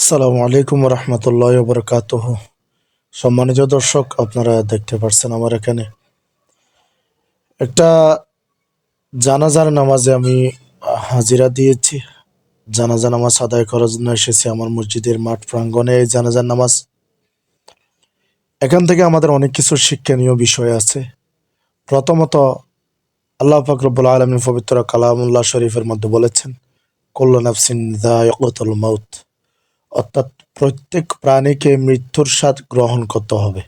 আসসালামু আলাইকুম রহমতুল্লাহ বরকাতুহ। সম্মানিত দর্শক, আপনারা দেখতে পাচ্ছেন আমার এখানে একটা জানাজার নামাজে আমি হাজিরা দিয়েছি। জানাজা নামাজ আদায় করার জন্য এসেছি আমার মসজিদের মাঠ প্রাঙ্গণে। এই জানাজার নামাজ, এখান থেকে আমাদের অনেক কিছু শিক্ষণীয় বিষয় আছে। প্রথমত, আল্লাহ পাক রব্বুল আলামিন পবিত্র কালামুল্লাহ শরীফের মধ্যে বলেছেন, কুল্লু নাফসিন যায়িকাতুল মাউত, অর্থাৎ প্রত্যেক প্রাণীকে মৃত্যুর স্বাদ গ্রহণ করতে হবে।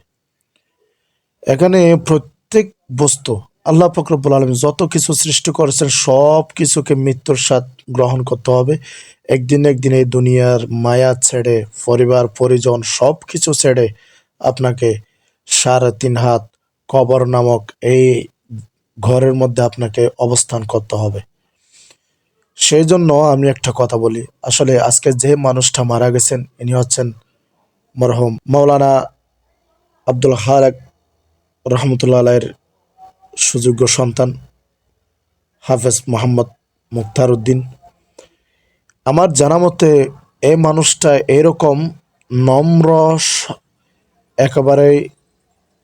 এখানে প্রত্যেক বস্তু, আল্লাহ পাক রব্বুল আলামিন যত কিছু সৃষ্টি করেছেন সব কিছুকে মৃত্যুর স্বাদ গ্রহণ করতে হবে। একদিন একদিন এই দুনিয়ার মায়া ছেড়ে, পরিবার পরিজন সব কিছু ছেড়ে আপনাকে 3.5 হাত কবর নামক এই ঘরের মধ্যে আপনাকে অবস্থান করতে হবে। সেই জন্য আমি একটা কথা বলি, আসলে আজকে যে মানুষটা মারা গেছেন ইনি হচ্ছেন মরহুম মাওলানা আব্দুল খালেক রহমতুল্লাহ আলাইয়ের সুযোগ্য সন্তান হাফেজ মোহাম্মদ মুখতার উদ্দিন। আমার জানা মতে এই মানুষটা এরকম নম্র, একেবারে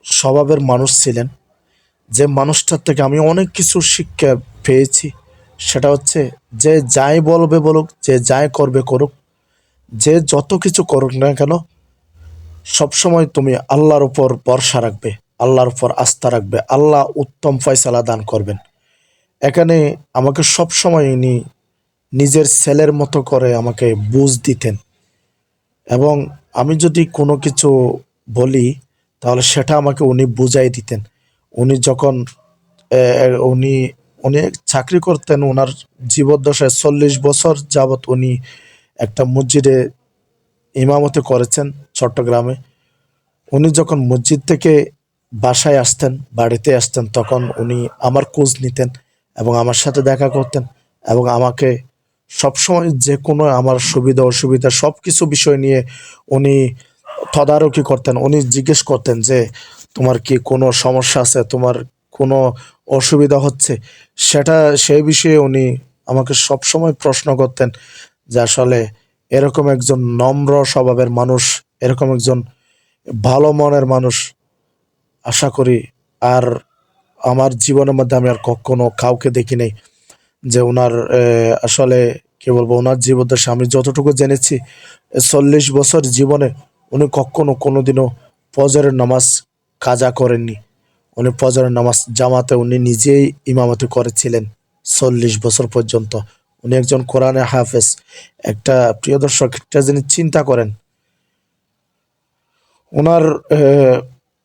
স্বভাবের মানুষ ছিলেন, যে মানুষটার থেকে আমি অনেক কিছু শিক্ষা পেয়েছি। সেটা হচ্ছে, যে যাই বলবে বলুক, যে যাই করবে করুক, যে যত কিছু করুক না কেন, সবসময় তুমি আল্লাহর উপর ভরসা রাখবে, আল্লাহর উপর আস্থা রাখবে, আল্লাহ উত্তম ফয়সালা দান করবেন। এখানে আমাকে সবসময় ইনি নিজের ছেলের মতো করে আমাকে বুঝ দিতেন, এবং আমি যদি কোনো কিছু বলি তাহলে সেটা আমাকে উনি বুঝাই দিতেন। উনি যখন উনি উনি চাকরি করতেন, ওনার জীবদ্দশায় 40 বছর যাবৎ উনি একটা মসজিদে ইমামতি করেছেন চট্টগ্রামে। উনি যখন মসজিদ থেকে বাসায় আসতেন, বাড়িতে আসতেন, তখন উনি আমার খোঁজ নিতেন এবং আমার সাথে দেখা করতেন, এবং আমাকে সবসময় যে কোনো আমার সুবিধা অসুবিধা সব কিছু বিষয় নিয়ে উনি তদারকি করতেন। উনি জিজ্ঞেস করতেন যে, তোমার কি কোনো সমস্যা আছে, তোমার কোনো অসুবিধা হচ্ছে, সেটা সেই বিষয়ে উনি আমাকে সবসময় প্রশ্ন করতেন। যে আসলে এরকম একজন নম্র স্বভাবের মানুষ, এরকম একজন ভালো মনের মানুষ আশা করি আর আমার জীবনের মধ্যে আমি আর কখনো কাউকে দেখি নাই। যে ওনার আসলে কি বলবো, ওনার জীবদ্দশা আমি যতটুকু জেনেছি, 40 বছর জীবনে উনি কখনো কোনোদিনও ফজরের নামাজ কাজা করেননি। উনি ফজরের নামাজ জামাতে উনি নিজেই ইমামতি করেছিলেন 40 বছর পর্যন্ত। উনি একজন কোরআনে হাফেজ। একটা প্রিয় দর্শক, একটা জিনিস চিন্তা করেন, ওনার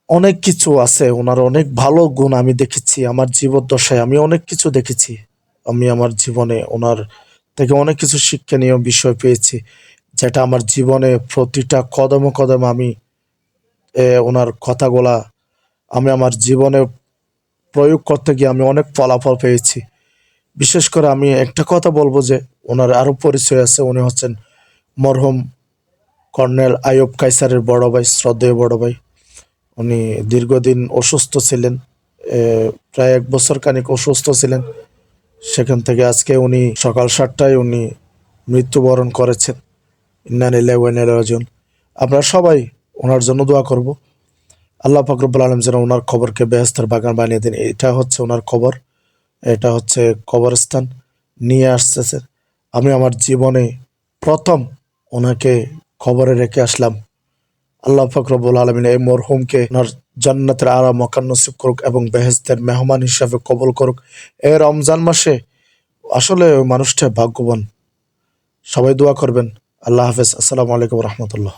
অনেক কিছু আছে, ওনার অনেক ভালো গুণ আমি দেখেছি আমার জীবদ্দশায়। আমি অনেক কিছু দেখেছি, আমি আমার জীবনে ওনার থেকে অনেক কিছু শিক্ষণীয় বিষয় পেয়েছি, যেটা আমার জীবনে প্রতিটা কদমে কদমে আমি ওনার কথাগুলা আমি আমার জীবনে প্রয়োগ করতে গিয়ে আমি অনেক ফলাফল পেয়েছি। বিশেষ করে আমি একটা কথা বলবো যে, ওনার আরো পরিচয় আছে। উনি হচ্ছেন মরহুম কর্নেল আইয়ুব কায়সারের বড় ভাই, শ্রদ্ধেয় বড় ভাই। উনি দীর্ঘদিন অসুস্থ ছিলেন, প্রায় 1 বছর খানিক অসুস্থ ছিলেন। সেখান থেকে আজকে উনি সকাল 7টায় উনি মৃত্যুবরণ করেছেন। ইন্না লিল্লাহি ওয়া ইন্না ইলাইহি রাজিউন। আপনারা সবাই ওনার জন্য দোয়া করব। আল্লাহ পাক রব্বুল আলামিন যেন ওনার কবরকে বেহেশতের বাগান বানিয়ে দেন। এটা হচ্ছে ওনার কবর, এটা হচ্ছে কবরস্থান নিয়ে আসতেছে। আমি আমার জীবনে প্রথম ওনাকে কবরে রেখে আসলাম। আল্লাহ পাক রব্বুল আলামিন এই মরহুমকে ওনার জান্নাতের আলা মাকান নসিব করুক এবং বেহেশতের মেহমান হিসাবে কবুল করুক। এই রমজান মাসে আসলে ওই মানুষটা ভাগ্যবান। সবাই দোয়া করবেন। আল্লাহ হাফেজ। আসসালামু আলাইকুম রহমতুল্লাহ।